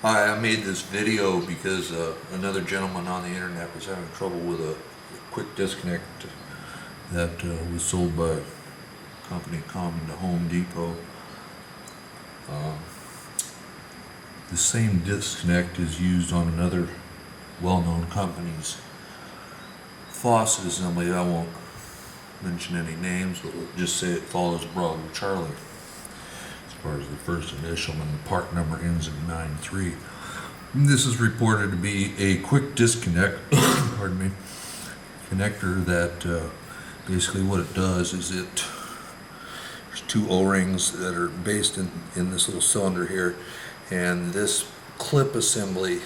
Hi, I made this video because another gentleman on the internet was having trouble with a quick disconnect that was sold by a company common to Home Depot. Um, the same disconnect is used on another well-known company's faucet assembly. I won't mention any names, but we'll just say it follows Bravo Charlie as far as the first initial, and the part number ends in 93. This is reported to be a quick disconnect, pardon me, connector that basically what it does is there's two O-rings that are based in this little cylinder here, and this clip assembly,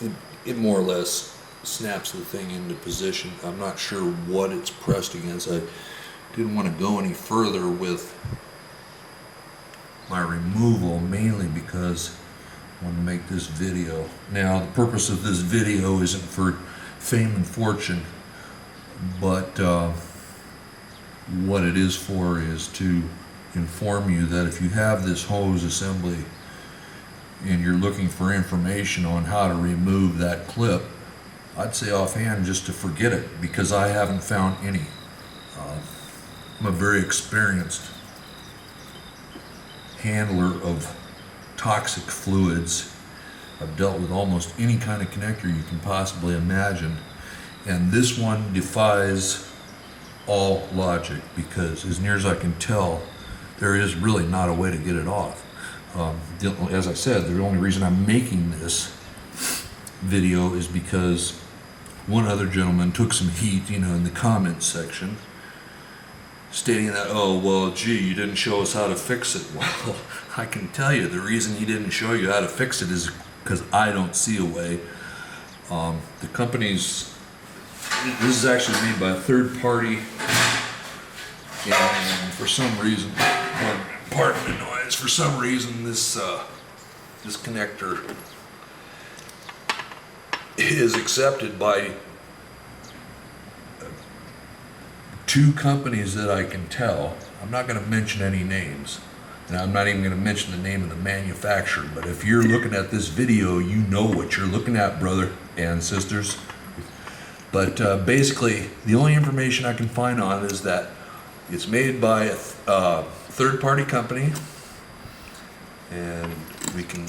it more or less snaps the thing into position. I'm not sure what it's pressed against. I didn't want to go any further with my removal, mainly because I want to make this video. Now, the purpose of this video isn't for fame and fortune, but what it is for is to inform you that if you have this hose assembly and you're looking for information on how to remove that clip, I'd say offhand just to forget it, because I haven't found any. I'm a very experienced handler of toxic fluids. I've dealt with almost any kind of connector you can possibly imagine, and this one defies all logic, because as near as I can tell, there is really not a way to get it off. As I said, the only reason I'm making this video is because one other gentleman took some heat, in the comments section, stating that, oh, well, gee, you didn't show us how to fix it. Well, I can tell you the reason he didn't show you how to fix it is because I don't see a way. The company's, this is actually made by a third party, and for some reason, pardon the noise, for some reason this connector is accepted by two companies that I can tell. I'm not going to mention any names, and I'm not even going to mention the name of the manufacturer, but if you're looking at this video, you know what you're looking at, brother and sisters. But basically, the only information I can find on it is that it's made by a third-party company, and we can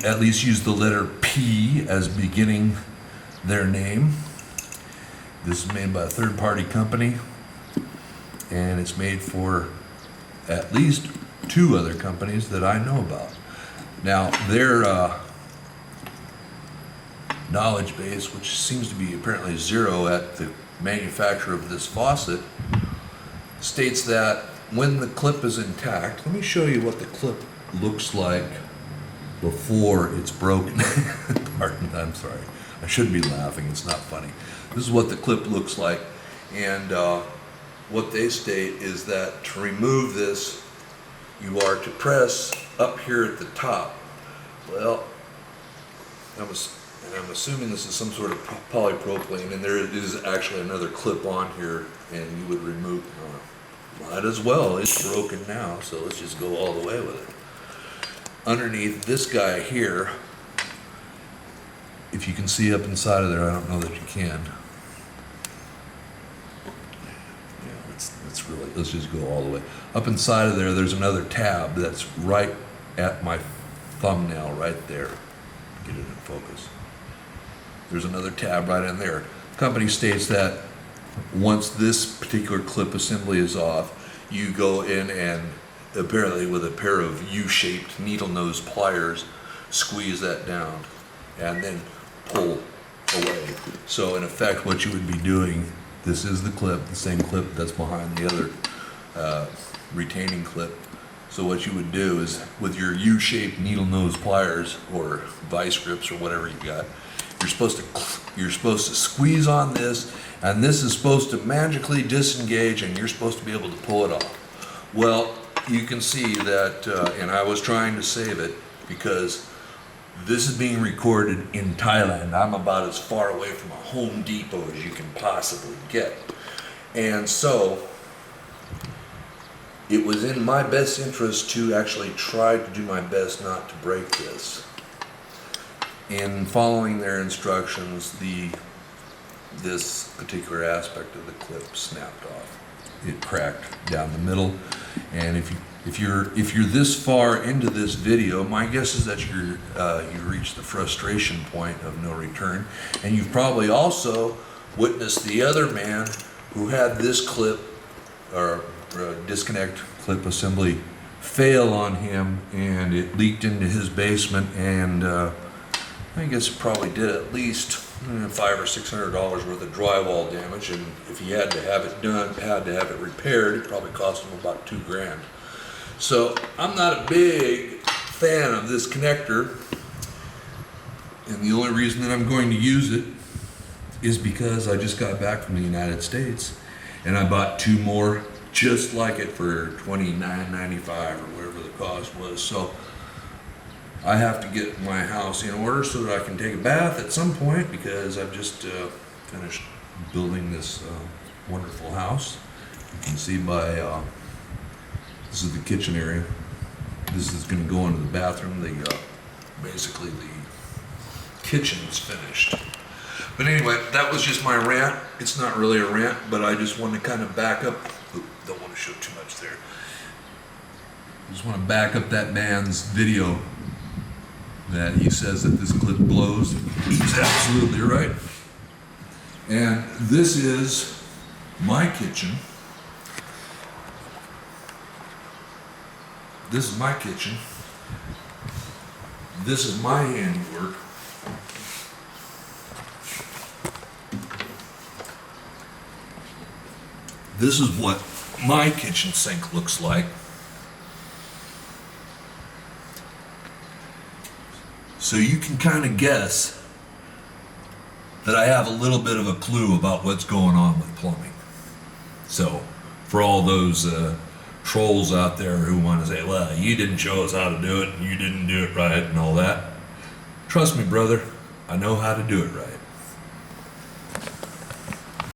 at least use the letter P as beginning their name. This is made by a third-party company, and it's made for at least two other companies that I know about. Now, their knowledge base, which seems to be apparently zero at the manufacturer of this faucet, states that when the clip is intact, let me show you what the clip looks like before it's broken. Pardon, I'm sorry. I shouldn't be laughing, it's not funny. This is what the clip looks like, and what they state is that to remove this, you are to press up here at the top. Well, I'm assuming this is some sort of polypropylene, and there is actually another clip on here, and you would remove, might as well, it's broken now, so let's just go all the way with it. Underneath this guy here, if you can see up inside of there, I don't know that you can. Yeah, let's just go all the way. Up inside of there, there's another tab that's right at my thumbnail right there. Get it in focus. There's another tab right in there. The company states that once this particular clip assembly is off, you go in and apparently with a pair of U-shaped needle nose pliers, squeeze that down and then pull away. So in effect, what you would be doing, this is the clip, the same clip that's behind the other retaining clip. So what you would do is with your U-shaped needle nose pliers or vice grips or whatever you got, you're supposed to squeeze on this, and this is supposed to magically disengage, and you're supposed to be able to pull it off. Well, you can see that, and I was trying to save it because this is being recorded in Thailand. I'm about as far away from a Home Depot as you can possibly get. And so it was in my best interest to actually try to do my best not to break this. In following their instructions, this particular aspect of the clip snapped off. It cracked down the middle, and if you're this far into this video, my guess is that you reached the frustration point of no return, and you've probably also witnessed the other man who had this clip or disconnect clip assembly fail on him, and it leaked into his basement, and I guess it probably did at least $500 or $600 worth of drywall damage, and if he had to have it done, had to have it repaired, it probably cost him about $2,000. So I'm not a big fan of this connector, and the only reason that I'm going to use it is because I just got back from the United States, and I bought 2 more just like it for $29.95 or whatever the cost was. So I have to get my house in order so that I can take a bath at some point, because I've just finished building this wonderful house. You can see by this is the kitchen area. This is going to go into the bathroom. Basically the kitchen is finished. But anyway, that was just my rant. It's not really a rant, but I just want to kind of back up. Ooh, don't want to show too much there. I just want to back up that man's video that he says that this clip blows. He's absolutely right. And this is my kitchen. This is my kitchen. This is my handiwork. This is what my kitchen sink looks like. So you can kind of guess that I have a little bit of a clue about what's going on with plumbing. So for all those trolls out there who want to say, well, you didn't show us how to do it, and you didn't do it right and all that, trust me, brother, I know how to do it right.